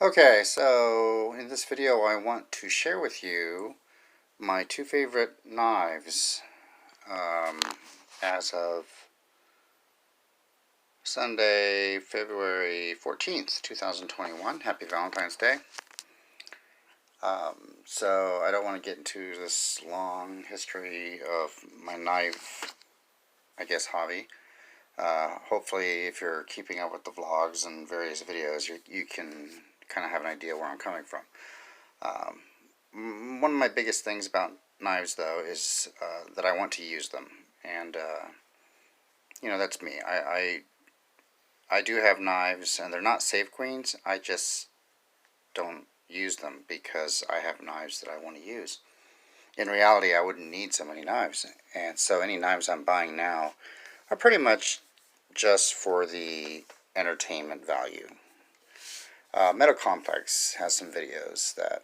Okay, so in this video I want to share with you my two favorite knives um, as of Sunday, February 14th, 2021. Happy Valentine's Day. So I don't want to get into this long history of my knife, I guess, hobby. Hopefully if you're keeping up with the vlogs and various videos, you can kind of have an idea where I'm coming from. One of my biggest things about knives, though, is that I want to use them, and that's me. I do have knives, and they're not Save Queens. I just don't use them because I have knives that I want to use. In reality, I wouldn't need so many knives, and so any knives I'm buying now are pretty much just for the entertainment value. Metal Complex has some videos that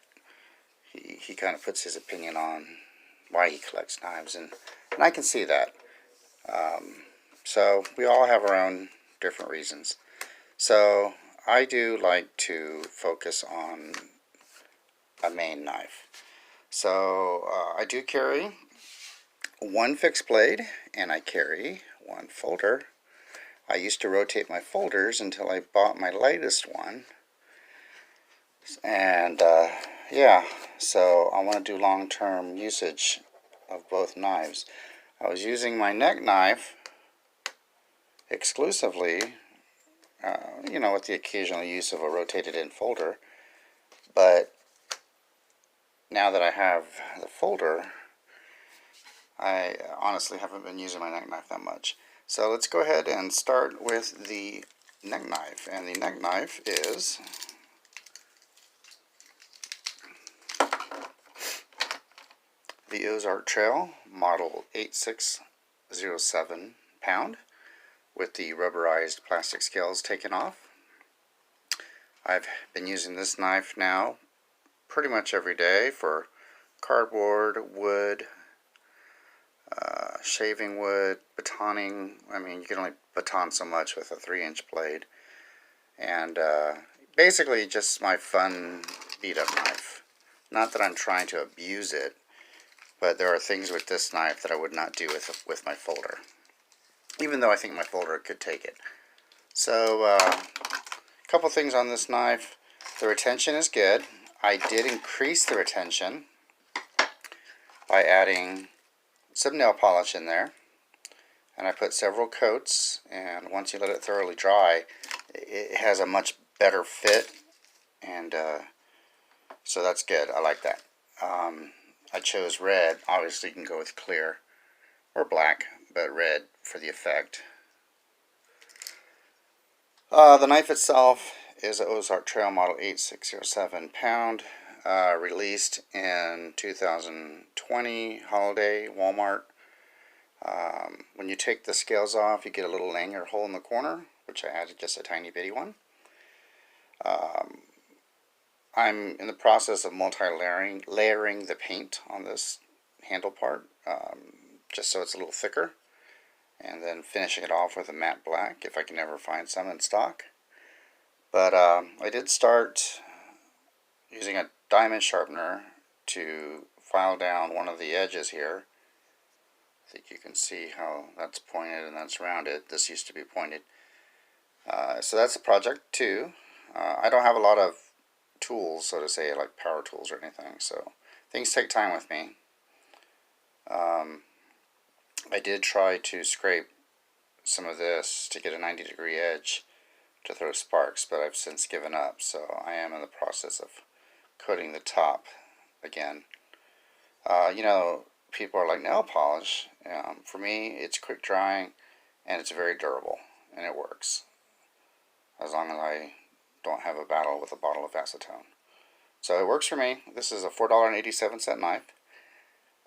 he kind of puts his opinion on why he collects knives, and I can see that. So we all have our own different reasons. So I do like to focus on a main knife. So I do carry one fixed blade, and I carry one folder. I used to rotate my folders until I bought my latest one. And yeah, so I want to do long-term usage of both knives. I was using my neck knife exclusively, with the occasional use of a rotated in folder, but now that I have the folder, I honestly haven't been using my neck knife that much. So let's go ahead and start with the neck knife, and the neck knife is the OZARK Trail model 8607 pound with the rubberized plastic scales taken off. I've been using this knife now pretty much every day for cardboard, wood, shaving wood, batoning. I mean, you can only baton so much with a 3-inch blade. And basically just my fun beat-up knife. Not that I'm trying to abuse it, but there are things with this knife that I would not do with my folder, even though I think my folder could take it. So a couple things on this knife. The retention is good. I did increase the retention by adding some nail polish in there, and I put several coats, and once you let it thoroughly dry, it has a much better fit, and so that's good. I like that. I chose red. Obviously you can go with clear or black, but red for the effect. The knife itself is an OZARK Trail model 8607 pound, released in 2020 holiday Walmart. When you take the scales off, you get a little lanyard hole in the corner, which I added just a tiny bitty one. I'm in the process of layering the paint on this handle part, just so it's a little thicker, and then finishing it off with a matte black if I can ever find some in stock. But I did start using a diamond sharpener to file down one of the edges here. I think you can see how that's pointed and that's rounded. This used to be pointed. So that's project 2. I don't have a lot of tools, so to say, like power tools or anything, so things take time with me. I did try to scrape some of this to get a 90-degree edge to throw sparks, but I've since given up, so I am in the process of coating the top again. People are like, nail polish. For me, it's quick drying, and it's very durable, and it works, as long as I don't have a battle with a bottle of acetone. So it works for me. This is a $4.87 knife,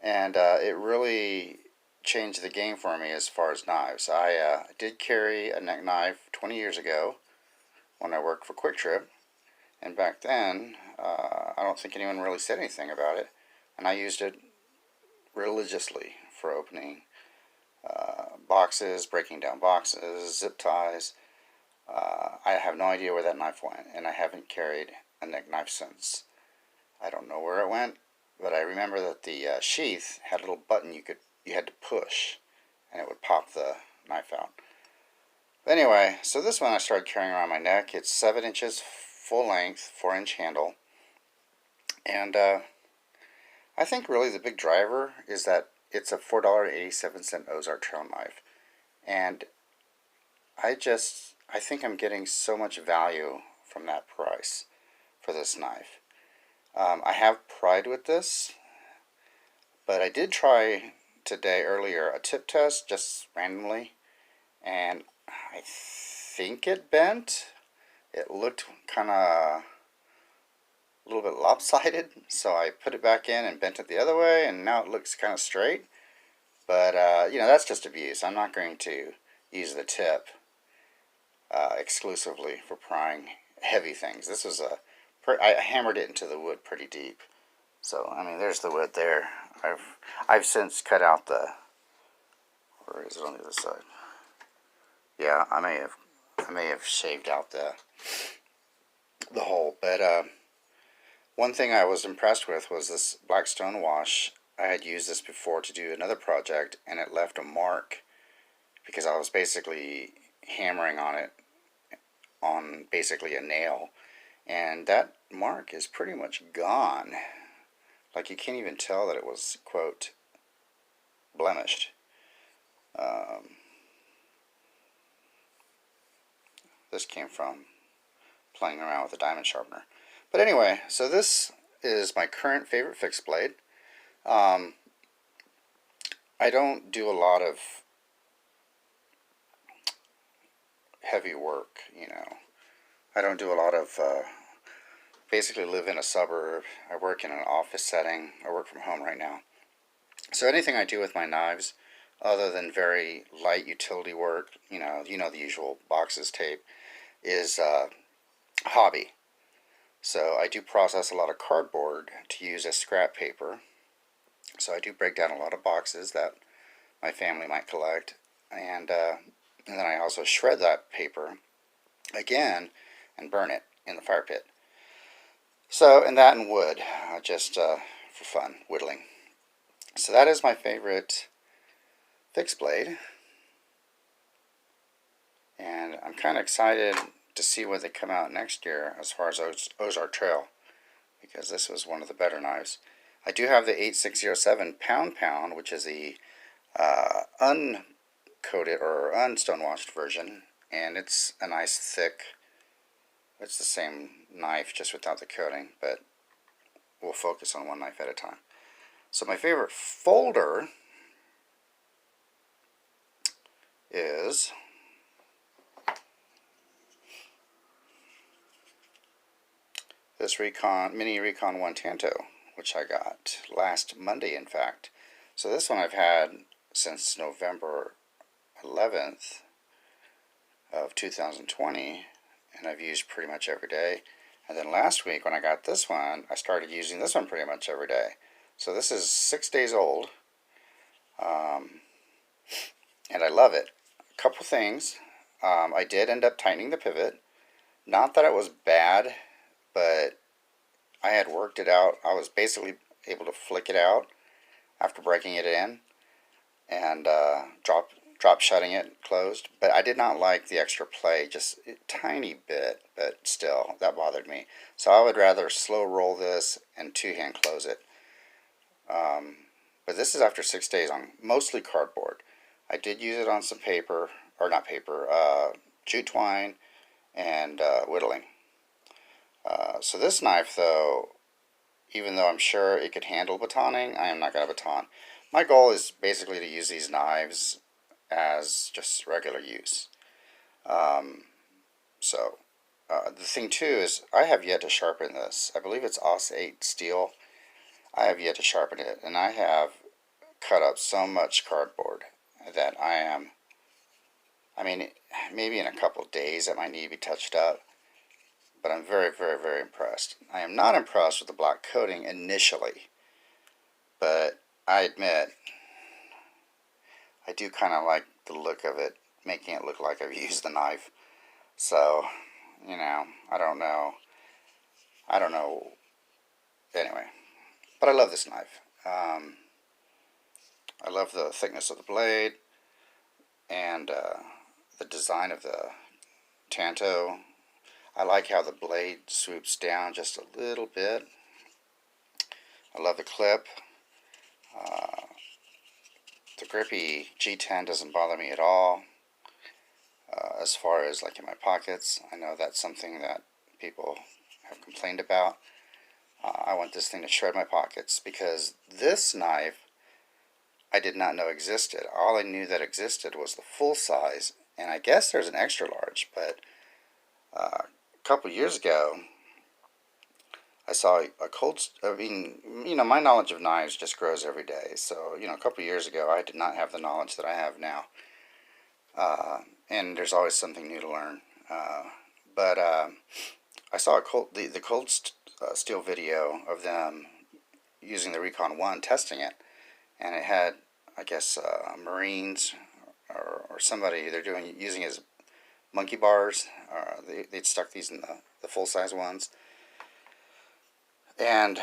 and it really changed the game for me as far as knives. I did carry a neck knife 20 years ago when I worked for Quick Trip, and back then I don't think anyone really said anything about it, and I used it religiously for opening boxes, breaking down boxes, zip ties. I have no idea where that knife went, and I haven't carried a neck knife since. I don't know where it went, but I remember that the sheath had a little button you had to push, and it would pop the knife out. Anyway, so this one I started carrying around my neck. It's 7 inches full length, 4-inch handle, and I think really the big driver is that it's a $4.87 Ozark Trail knife, and I think I'm getting so much value from that price for this knife. I have pride with this, but I did try today earlier a tip test just randomly, and I think it bent. It looked kind of a little bit lopsided, so I put it back in and bent it the other way, and now it looks kind of straight. But you know, that's just abuse. I'm not going to use the tip exclusively for prying heavy things. This was I hammered it into the wood pretty deep. So I mean, there's the wood there. I've since cut out the. Where is it on the other side? Yeah, I may have shaved out the hole. But one thing I was impressed with was this black stone wash. I had used this before to do another project, and it left a mark because I was basically hammering on it on basically a nail, and that mark is pretty much gone. Like, you can't even tell that it was, quote, blemished. This came from playing around with a diamond sharpener. But anyway, so this is my current favorite fixed blade. I don't do a lot of heavy work, you know. I don't do a lot of, basically live in a suburb. I work in an office setting. I work from home right now. So anything I do with my knives, other than very light utility work, you know the usual boxes, tape, is hobby. So I do process a lot of cardboard to use as scrap paper. So I do break down a lot of boxes that my family might collect, and then I also shred that paper again and burn it in the fire pit. So, and that and wood, just for fun, whittling. So that is my favorite fixed blade, and I'm kind of excited to see what they come out next year as far as OZARK Trail, because this was one of the better knives. I do have the 8607 pound, which is the uncoated or unstonewashed version, and it's a nice thick, it's the same knife just without the coating, but we'll focus on one knife at a time. So my favorite folder is this Mini Recon 1 Tanto, which I got last Monday, in fact. So this one I've had since November 11th of 2020, and I've used pretty much every day. And then last week when I got this one, I started using this one pretty much every day. So this is 6 days old, and I love it. A couple things. I did end up tightening the pivot. Not that it was bad, but I had worked it out. I was basically able to flick it out after breaking it in and drop shutting it closed. But I did not like the extra play, just a tiny bit, but still, that bothered me. So I would rather slow roll this and two-hand close it. But this is after 6 days on mostly cardboard. I did use it on some paper, or not paper, jute twine and whittling. So this knife, though, even though I'm sure it could handle batoning, I am not going to baton. My goal is basically to use these knives as just regular use. The thing too is I have yet to sharpen this. I believe it's OS 8 steel. I have yet to sharpen it, and I have cut up so much cardboard that I mean, maybe in a couple of days it might need to be touched up, but I'm very, very, very impressed. I am not impressed with the black coating initially, but I admit I do kind of like the look of it, making it look like I've used the knife. So, you know, I don't know. I don't know. Anyway, but I love this knife. I love the thickness of the blade and the design of the Tanto. I like how the blade swoops down just a little bit. I love the clip. The grippy G10 doesn't bother me at all. As far as like in my pockets, I know that's something that people have complained about. I want this thing to shred my pockets because this knife I did not know existed. All I knew that existed was the full size, and I guess there's an extra large, but a couple years ago I saw a my knowledge of knives just grows every day. So, a couple years ago I did not have the knowledge that I have now. And there's always something new to learn. But I saw the Cold Steel video of them using the Recon 1 testing it, and it had, I guess, Marines or somebody, using it as monkey bars. They'd stuck these in the full-size ones. And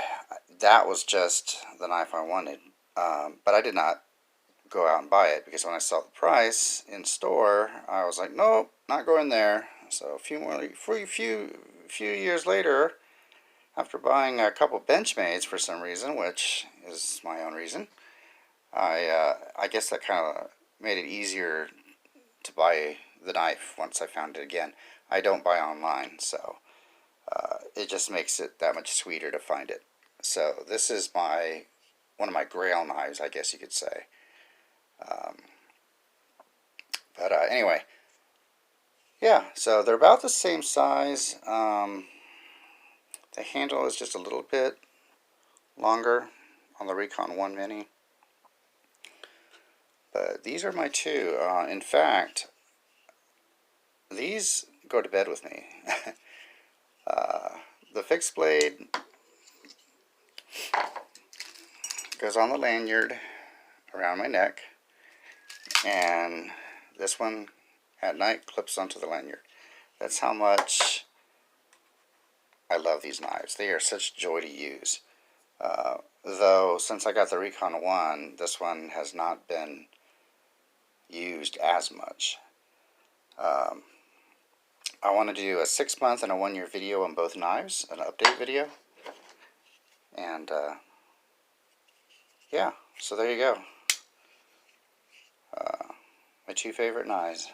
that was just the knife I wanted. But I did not go out and buy it because when I saw the price in store, I was like, nope, not going there. So a few years later, after buying a couple Benchmades for some reason, which is my own reason, I guess that kind of made it easier to buy the knife once I found it again. I don't buy online, so it just makes it that much sweeter to find it. So this is one of my grail knives, I guess you could say. But anyway, yeah, so they're about the same size. The handle is just a little bit longer on the Recon 1 Mini. But these are my two. In fact, these go to bed with me. The fixed blade goes on the lanyard around my neck, and this one at night clips onto the lanyard. That's how much I love these knives. They are such joy to use. Though, since I got the Recon 1, this one has not been used as much. I want to do a 6-month and a 1-year video on both knives, an update video. And, yeah, so there you go. My two favorite knives.